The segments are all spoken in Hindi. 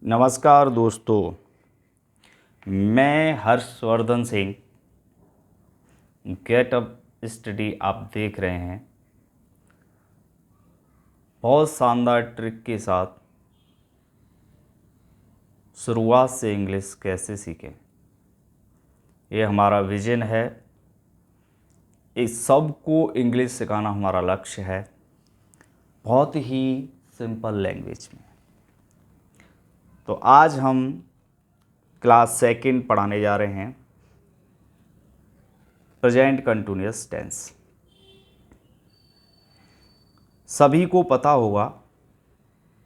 नमस्कार दोस्तों, मैं Harshvardhan Singh. Get up study आप देख रहे हैं। बहुत शानदार ट्रिक के साथ शुरुआत से इंग्लिश कैसे सीखें, ये हमारा विजन है। इस सब को इंग्लिश सिखाना हमारा लक्ष्य है, बहुत ही सिंपल लैंग्वेज में। तो आज हम क्लास सेकंड पढ़ाने जा रहे हैं, प्रेजेंट कंटिन्यूअस टेंस। सभी को पता होगा,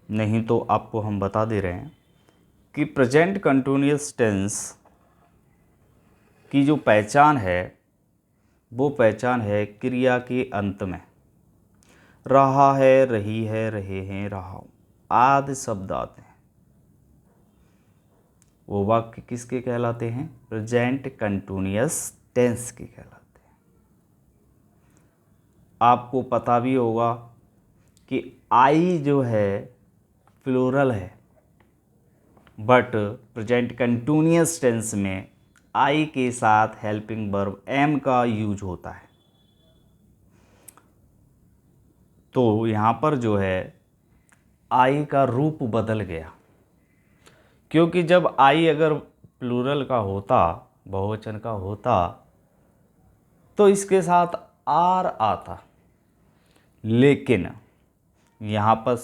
नहीं तो आपको हम बता दे रहे हैं कि प्रेजेंट कंटिन्यूअस टेंस की जो पहचान है वो पहचान है क्रिया के अंत में। रहा है, रही है, रहे हैं, रहा हूँ आदि शब्द आते हैं। वो वाक्य किसके कहलाते हैं? प्रेजेंट कंटिन्यूअस टेंस के कहलाते हैं। आपको पता भी होगा कि आई जो है प्लूरल है, बट प्रेजेंट कंटिन्यूअस टेंस में आई के साथ हेल्पिंग वर्ब एम का यूज होता है। तो यहाँ पर जो है आई का रूप बदल गया, क्योंकि जब आई अगर प्लूरल का होता, बहुवचन का होता, तो इसके साथ आर आता, लेकिन यहाँ पर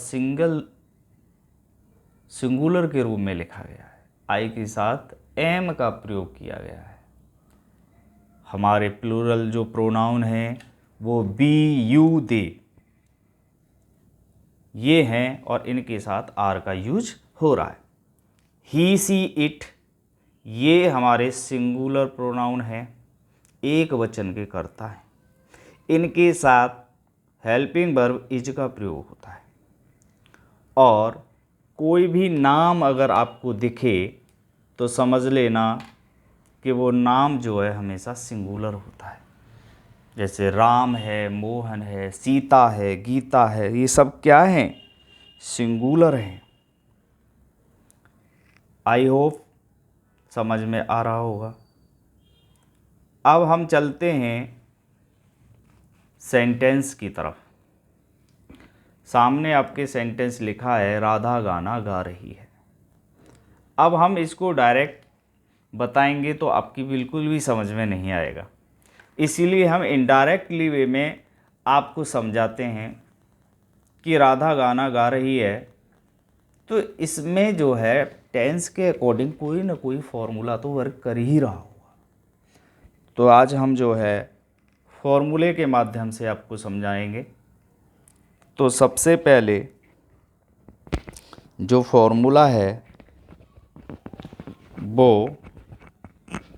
सिंगुलर के रूप में लिखा गया है। आई के साथ एम का प्रयोग किया गया है। हमारे प्लूरल जो प्रोनाउन हैं वो बी, यू, दे ये हैं, और इनके साथ आर का यूज हो रहा है। ही, सी, इट ये हमारे सिंगुलर प्रोनाउन हैं, एक वचन के कर्ता हैं। इनके साथ हेल्पिंग वर्ब इज का प्रयोग होता है। और कोई भी नाम अगर आपको दिखे तो समझ लेना कि वो नाम जो है हमेशा सिंगुलर होता है। जैसे राम है, मोहन है, सीता है, गीता है, ये सब क्या हैं? सिंगुलर हैं। आई होप समझ में आ रहा होगा। अब हम चलते हैं सेंटेंस की तरफ। सामने आपके सेंटेंस लिखा है, राधा गाना गा रही है। अब हम इसको डायरेक्ट बताएंगे तो आपकी बिल्कुल भी समझ में नहीं आएगा, इसीलिए हम इनडायरेक्टली वे में आपको समझाते हैं कि राधा गाना गा रही है। तो इसमें जो है टेंस के अकॉर्डिंग कोई ना कोई फॉर्मूला तो वर्क कर ही रहा होगा। तो आज हम जो है फॉर्मूले के माध्यम से आपको समझाएंगे। तो सबसे पहले जो फॉर्मूला है वो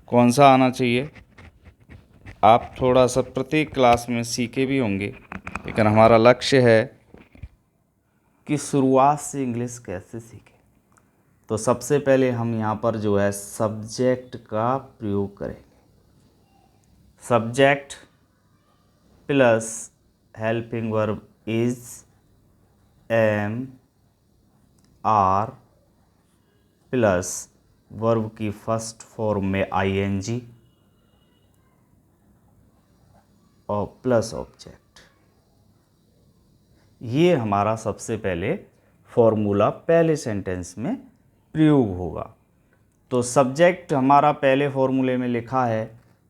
कौन सा आना चाहिए? आप थोड़ा सा प्रत्येक क्लास में सीखे भी होंगे, लेकिन हमारा लक्ष्य है कि शुरुआत से इंग्लिश कैसे सीखें। तो सबसे पहले हम यहाँ पर जो है सब्जेक्ट का प्रयोग करेंगे। Subject plus helping verb is, am, are plus verb की फर्स्ट फॉर्म में आईएनजी और प्लस ऑब्जेक्ट। ये हमारा सबसे पहले फॉर्मूला पहले सेंटेंस में प्रयोग होगा। तो सब्जेक्ट हमारा पहले फॉर्मूले में लिखा है,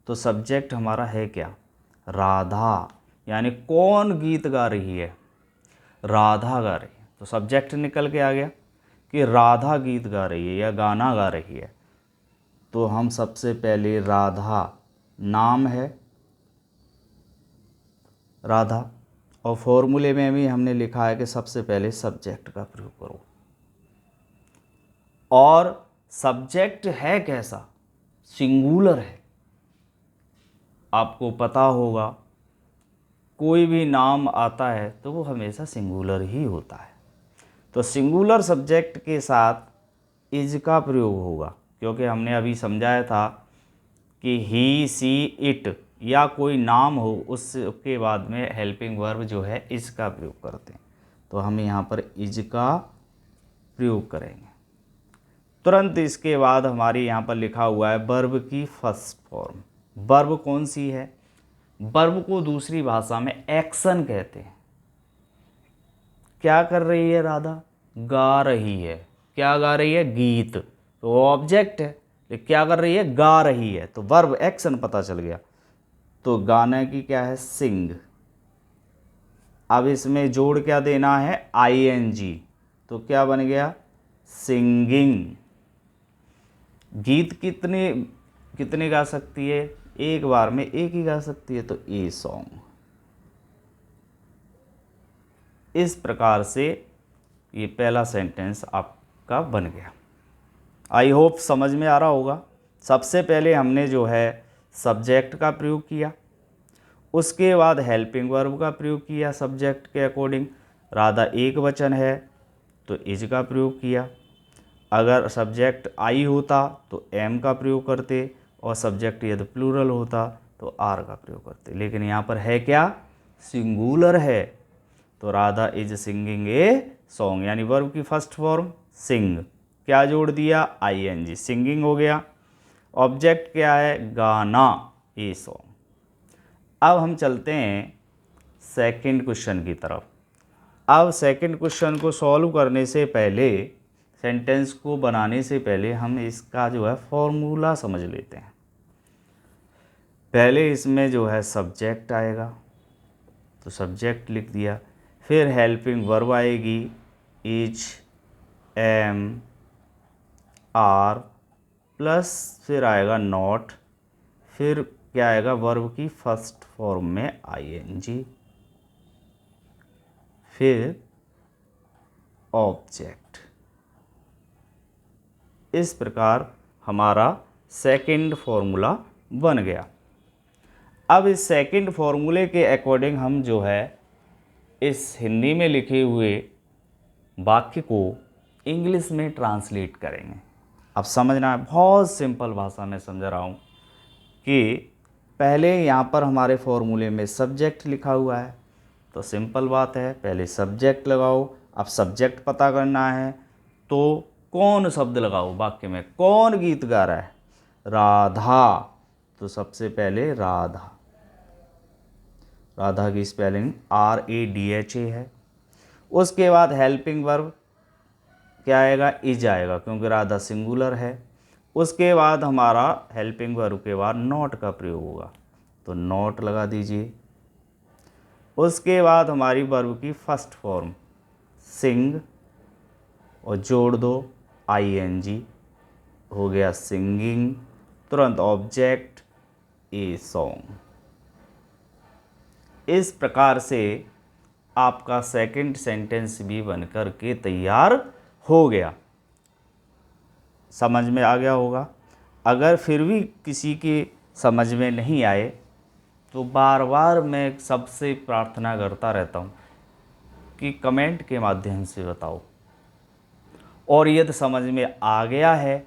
तो सब्जेक्ट हमारा है क्या? राधा, यानी कौन गीत गा रही है? राधा गा रही है। तो सब्जेक्ट निकल के आ गया कि राधा गीत गा रही है या गाना गा रही है। तो हम सबसे पहले राधा नाम है, राधा, और फॉर्मूले में भी हमने लिखा है कि सबसे पहले सब्जेक्ट का प्रयोग करो। और सब्जेक्ट है कैसा? सिंगुलर है। आपको पता होगा कोई भी नाम आता है तो वो हमेशा सिंगुलर ही होता है। तो सिंगुलर सब्जेक्ट के साथ इज का प्रयोग होगा, क्योंकि हमने अभी समझाया था कि ही, सी, इट या कोई नाम हो उसके बाद में हेल्पिंग वर्ब जो है इज का प्रयोग करते हैं। तो हम यहाँ पर इज का प्रयोग करेंगे। तुरंत इसके बाद हमारे यहाँ पर लिखा हुआ है वर्ब की फर्स्ट फॉर्म। वर्ब कौन सी है? वर्ब को दूसरी भाषा में एक्शन कहते हैं। क्या कर रही है राधा? गा रही है। क्या गा रही है? गीत। तो वो ऑब्जेक्ट है, लेकिन क्या कर रही है? गा रही है। तो वर्ब एक्शन पता चल गया। तो गाने की क्या है? सिंग। अब इसमें जोड़ क्या देना है? ing। तो क्या बन गया? सिंगिंग। गीत कितने कितने गा सकती है? एक बार में एक ही गा सकती है, तो ए सॉन्ग। इस प्रकार से ये पहला सेंटेंस आपका बन गया। आई होप समझ में आ रहा होगा। सबसे पहले हमने जो है सब्जेक्ट का प्रयोग किया, उसके बाद हेल्पिंग वर्ब का प्रयोग किया सब्जेक्ट के अकॉर्डिंग। राधा एक वचन है तो इज का प्रयोग किया। अगर सब्जेक्ट आई होता तो एम का प्रयोग करते, और सब्जेक्ट यदि प्लूरल होता तो आर का प्रयोग करते। लेकिन यहाँ पर है क्या? सिंगुलर है। तो Radha is singing a song, यानी वर्ब की फर्स्ट फॉर्म सिंग, क्या जोड़ दिया? ing, सिंगिंग हो गया। ऑब्जेक्ट क्या है? गाना, ए सॉन्ग। अब हम चलते हैं सेकंड क्वेश्चन की तरफ। अब सेकंड क्वेश्चन को सॉल्व करने से पहले, सेंटेंस को बनाने से पहले हम इसका जो है फॉर्मूला समझ लेते हैं। पहले इसमें जो है सब्जेक्ट आएगा, तो सब्जेक्ट लिख दिया। फिर हेल्पिंग वर्ब आएगी, इज, एम, आर, प्लस फिर आएगा नॉट। फिर क्या आएगा? वर्ब की फर्स्ट फॉर्म में ing। फिर ऑब्जेक्ट। इस प्रकार हमारा सेकंड फॉर्मूला बन गया। अब इस सेकंड फॉर्मूले के अकॉर्डिंग हम जो है इस हिंदी में लिखे हुए वाक्य को इंग्लिश में ट्रांसलेट करेंगे। अब समझना है, बहुत सिंपल भाषा में समझा रहा हूँ कि पहले यहाँ पर हमारे फॉर्मूले में सब्जेक्ट लिखा हुआ है, तो सिंपल बात है, पहले सब्जेक्ट लगाओ। अब सब्जेक्ट पता करना है तो कौन शब्द लगाओ वाक्य में, कौन गीत गा रहा है? राधा। तो सबसे पहले राधा, राधा की स्पेलिंग RADHA है। उसके बाद हेल्पिंग वर्ब क्या आएगा? इज आएगा, क्योंकि राधा सिंगुलर है। उसके बाद हमारा हेल्पिंग वर्ब के बाद नॉट का प्रयोग होगा, तो नॉट लगा दीजिए। उसके बाद हमारी वर्ब की फर्स्ट फॉर्म सिंग, और जोड़ दो ing, हो गया सिंगिंग। तुरंत ऑब्जेक्ट, ए सॉन्ग। इस प्रकार से आपका सेकंड सेंटेंस भी बनकर के तैयार हो गया। समझ में आ गया होगा। अगर फिर भी किसी के समझ में नहीं आए तो बार बार मैं सबसे प्रार्थना करता रहता हूँ कि कमेंट के माध्यम से बताओ, और यदि समझ में आ गया है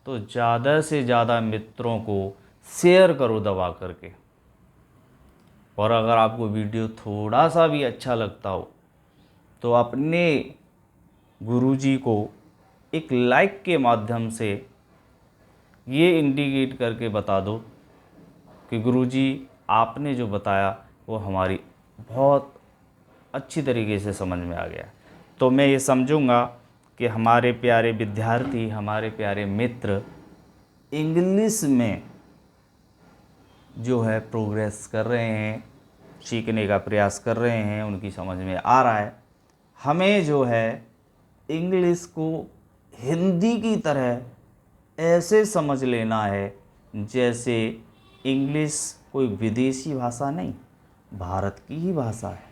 तो ज़्यादा से ज़्यादा मित्रों को शेयर करो दबा करके। और अगर आपको वीडियो थोड़ा सा भी अच्छा लगता हो तो अपने गुरुजी को एक लाइक के माध्यम से ये इंडिकेट करके बता दो कि गुरुजी आपने जो बताया वो हमारी बहुत अच्छी तरीके से समझ में आ गया। तो मैं ये समझूंगा कि हमारे प्यारे विद्यार्थी, हमारे प्यारे मित्र इंग्लिश में जो है प्रोग्रेस कर रहे हैं, सीखने का प्रयास कर रहे हैं, उनकी समझ में आ रहा है। हमें जो है इंग्लिश को हिंदी की तरह ऐसे समझ लेना है जैसे इंग्लिश कोई विदेशी भाषा नहीं, भारत की ही भाषा है।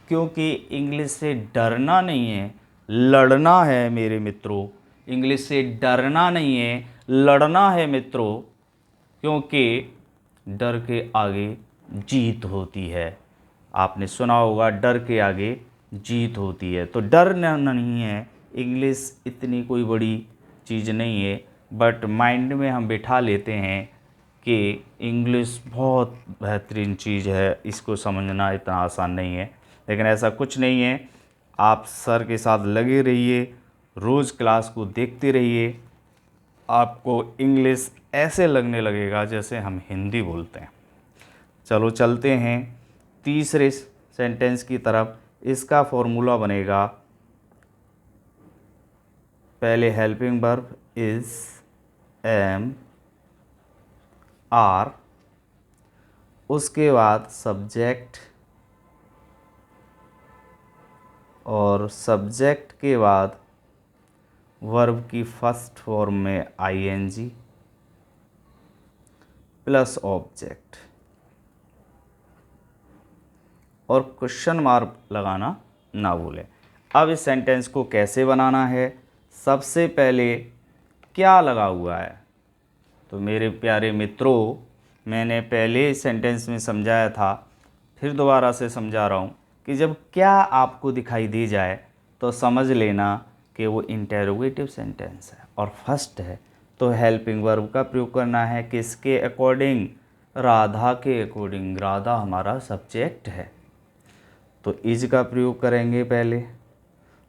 क्योंकि इंग्लिश से डरना नहीं है, लड़ना है मेरे मित्रों। इंग्लिश से डरना नहीं है, लड़ना है मित्रों, क्योंकि डर के आगे जीत होती है। आपने सुना होगा, डर के आगे जीत होती है। तो डरना नहीं है, इंग्लिश इतनी कोई बड़ी चीज़ नहीं है, बट माइंड में हम बिठा लेते हैं कि इंग्लिश बहुत बेहतरीन चीज़ है, इसको समझना इतना आसान नहीं है। लेकिन ऐसा कुछ नहीं है। आप सर के साथ लगे रहिए, रोज़ क्लास को देखते रहिए, आपको इंग्लिश ऐसे लगने लगेगा जैसे हम हिंदी बोलते हैं। चलो चलते हैं तीसरे सेंटेंस की तरफ। इसका फॉर्मूला बनेगा, पहले helping verb is am are, उसके बाद सब्जेक्ट, और सब्जेक्ट के बाद वर्ब की फर्स्ट फॉर्म में आईएनजी प्लस ऑब्जेक्ट, और क्वेश्चन मार्क लगाना ना भूलें। अब इस सेंटेंस को कैसे बनाना है, सबसे पहले क्या लगा हुआ है, तो मेरे प्यारे मित्रों, मैंने पहले इस सेंटेंस में समझाया था, फिर दोबारा से समझा रहा हूँ कि जब क्या आपको दिखाई दी जाए तो समझ लेना कि वो इंटेरोगेटिव सेंटेंस है और फर्स्ट है, तो हेल्पिंग वर्ब का प्रयोग करना है किसके अकॉर्डिंग, राधा के अकॉर्डिंग। राधा हमारा सब्जेक्ट है, तो इज का प्रयोग करेंगे पहले।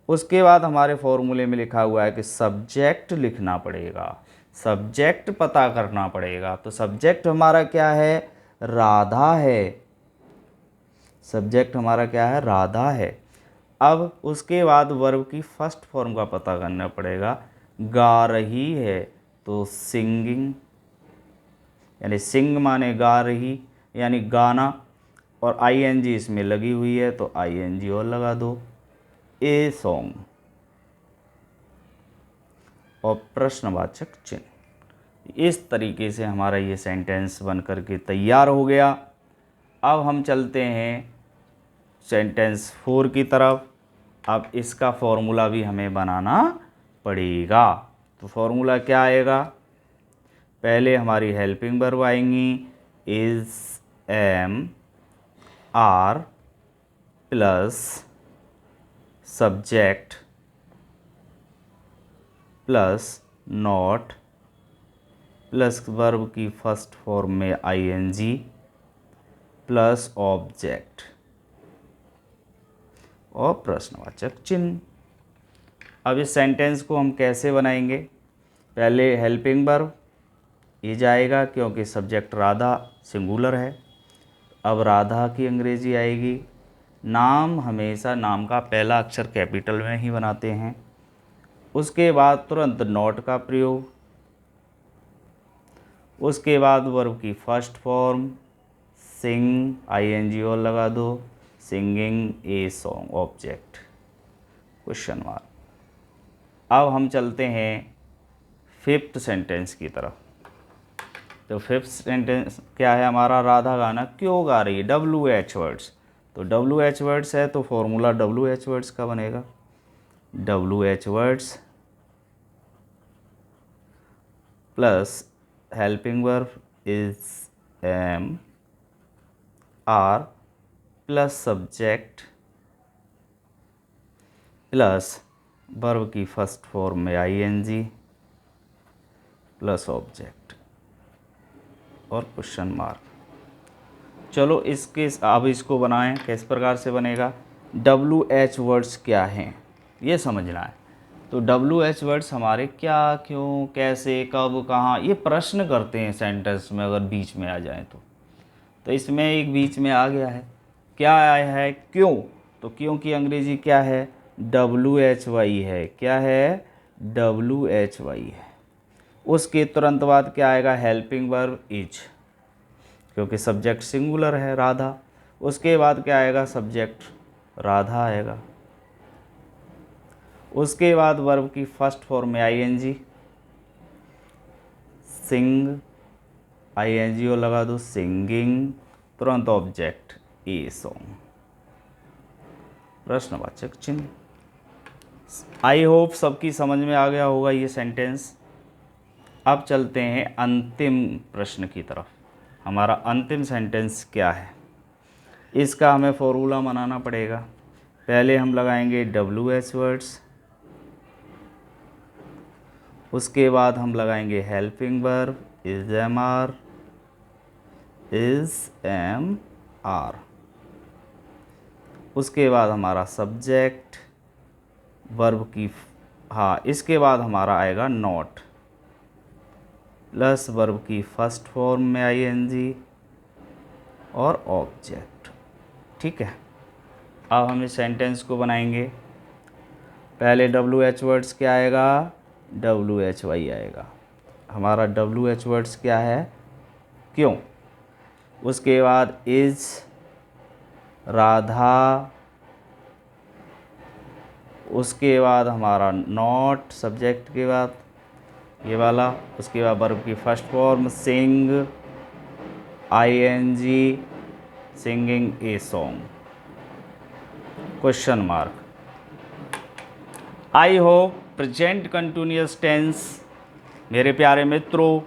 उसके बाद हमारे फॉर्मूले में लिखा हुआ है कि सब्जेक्ट लिखना पड़ेगा, सब्जेक्ट पता करना पड़ेगा। तो सब्जेक्ट हमारा क्या है, राधा है। सब्जेक्ट हमारा क्या है, राधा है। अब उसके बाद वर्ब की फर्स्ट फॉर्म का पता करना पड़ेगा, गा रही है, तो सिंगिंग, यानी सिंग माने गा रही यानी गाना, और आईएनजी इसमें लगी हुई है तो आईएनजी और लगा दो, ए सॉन्ग, और प्रश्नवाचक चिन्ह। इस तरीके से हमारा ये सेंटेंस बन कर के तैयार हो गया। अब हम चलते हैं सेंटेंस 4 की तरफ। अब इसका फॉर्मूला भी हमें बनाना पड़ेगा। तो फॉर्मूला क्या आएगा, पहले हमारी हेल्पिंग वर्ब आएंगी, is am are plus subject plus not plus verb की फर्स्ट फॉर्म में आईएनजी प्लस ऑब्जेक्ट और प्रश्नवाचक चिन्ह। अब इस सेंटेंस को हम कैसे बनाएंगे, पहले हेल्पिंग वर्ब इज आएगा क्योंकि सब्जेक्ट राधा सिंगुलर है। अब राधा की अंग्रेजी आएगी, नाम हमेशा नाम का पहला अक्षर कैपिटल में ही बनाते हैं। उसके बाद तुरंत नॉट का प्रयोग, उसके बाद वर्ब की फर्स्ट फॉर्म सिंग, आईएनजी और लगा दो, singing a song, object question mark. अब हम चलते हैं फिफ्थ सेंटेंस की तरफ। तो फिफ्थ सेंटेंस क्या है हमारा, राधा गाना क्यों गा रही है, WH वर्ड्स। तो WH वर्ड्स है तो फॉर्मूला WH वर्ड्स का बनेगा, WH words plus helping verb is am are plus subject plus verb की फर्स्ट फॉर्म में आईएनजी प्लस ऑब्जेक्ट और क्वेश्चन मार्क। चलो अब इसको बनाएं, किस प्रकार से बनेगा, WH वर्ड्स क्या हैं ये समझना है। तो WH वर्ड्स हमारे क्या, क्यों, कैसे, कब, कहाँ, ये प्रश्न करते हैं सेंटेंस में अगर बीच में आ जाए तो इसमें एक बीच में आ गया है, क्या आया है, क्यों। तो क्यों की अंग्रेजी क्या है, WHY है, क्या है, WHY है। उसके तुरंत बाद क्या आएगा, हेल्पिंग वर्ब इज, क्योंकि सब्जेक्ट सिंगुलर है राधा। उसके बाद क्या आएगा, सब्जेक्ट राधा आएगा। उसके बाद वर्ब की फर्स्ट फॉर्म में आईएनजी, सिंग, आईएनजी और लगा दो, सिंगिंग, तुरंत ऑब्जेक्ट ए सॉन्ग, प्रश्नवाचक चिन्ह। आई होप सबकी समझ में आ गया होगा ये सेंटेंस। अब चलते हैं अंतिम प्रश्न की तरफ। हमारा अंतिम सेंटेंस क्या है, इसका हमें फॉर्मूला बनाना पड़ेगा। पहले हम लगाएंगे WH वर्ड्स, उसके बाद हम लगाएंगे helping verb is am are, उसके बाद हमारा सब्जेक्ट वर्ब की, हाँ इसके बाद हमारा आएगा नॉट, प्लस वर्ब की फर्स्ट फॉर्म में आईएनजी और ऑब्जेक्ट। ठीक है, अब हम इस सेंटेंस को बनाएंगे। पहले WH वर्ड्स क्या आएगा, WHY आएगा। हमारा WH वर्ड्स क्या है, क्यों। उसके बाद इज, राधा, उसके बाद हमारा नॉट सब्जेक्ट के बाद ये वाला, उसके बाद वर्ब की first form sing, ING, singing a song, question mark. I hope present continuous tense मेरे प्यारे मित्रों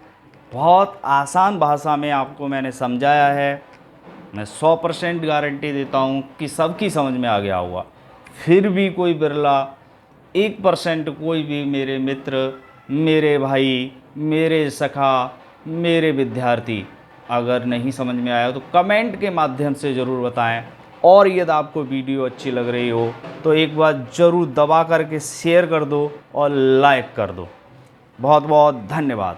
बहुत आसान भाषा में आपको मैंने समझाया है। मैं 100% गारंटी देता हूँ कि सबकी समझ में आ गया होगा। फिर भी कोई बिरला 1% कोई भी मेरे मित्र, मेरे भाई, मेरे सखा, मेरे विद्यार्थी अगर नहीं समझ में आया तो कमेंट के माध्यम से ज़रूर बताएं। और यदि आपको वीडियो अच्छी लग रही हो तो एक बार ज़रूर दबा करके शेयर कर दो और लाइक कर दो। बहुत बहुत धन्यवाद।